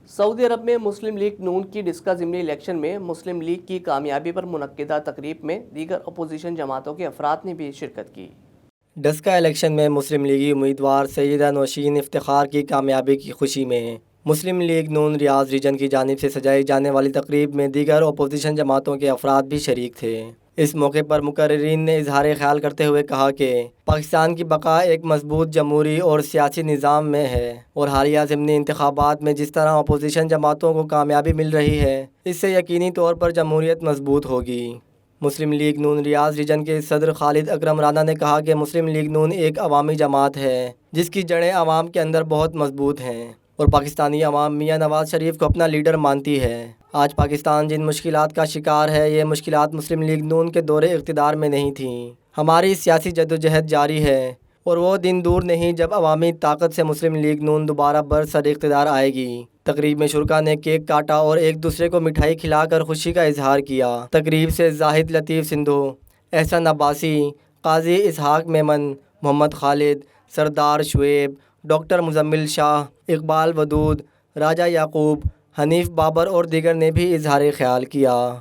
سعودی عرب میں مسلم لیگ نون کی ڈسکا ضمنی الیکشن میں مسلم لیگ کی کامیابی پر منعقدہ تقریب میں دیگر اپوزیشن جماعتوں کے افراد نے بھی شرکت کی۔ ڈسکا الیکشن میں مسلم لیگی امیدوار سیدہ نوشین افتخار کی کامیابی کی خوشی میں مسلم لیگ نون ریاض ریجن کی جانب سے سجائی جانے والی تقریب میں دیگر اپوزیشن جماعتوں کے افراد بھی شریک تھے۔ اس موقع پر مقررین نے اظہار خیال کرتے ہوئے کہا کہ پاکستان کی بقا ایک مضبوط جمہوری اور سیاسی نظام میں ہے اور حالیہ ضمنی انتخابات میں جس طرح اپوزیشن جماعتوں کو کامیابی مل رہی ہے اس سے یقینی طور پر جمہوریت مضبوط ہوگی۔ مسلم لیگ نون ریاض ریجن کے صدر خالد اکرم رانا نے کہا کہ مسلم لیگ نون ایک عوامی جماعت ہے جس کی جڑیں عوام کے اندر بہت مضبوط ہیں اور پاکستانی عوام میاں نواز شریف کو اپنا لیڈر مانتی ہے۔ آج پاکستان جن مشکلات کا شکار ہے یہ مشکلات مسلم لیگ نون کے دور اقتدار میں نہیں تھیں۔ ہماری سیاسی جدوجہد جاری ہے اور وہ دن دور نہیں جب عوامی طاقت سے مسلم لیگ نون دوبارہ برسر اقتدار آئے گی۔ تقریب میں شرکاء نے کیک کاٹا اور ایک دوسرے کو مٹھائی کھلا کر خوشی کا اظہار کیا۔ تقریب سے زاہد لطیف سندھو، احسن عباسی، قاضی اسحاق میمن، محمد خالد، سردار شعیب، ڈاکٹر مزمل شاہ، اقبال ودود، راجہ یعقوب، حنیف بابر اور دیگر نے بھی اظہار خیال کیا۔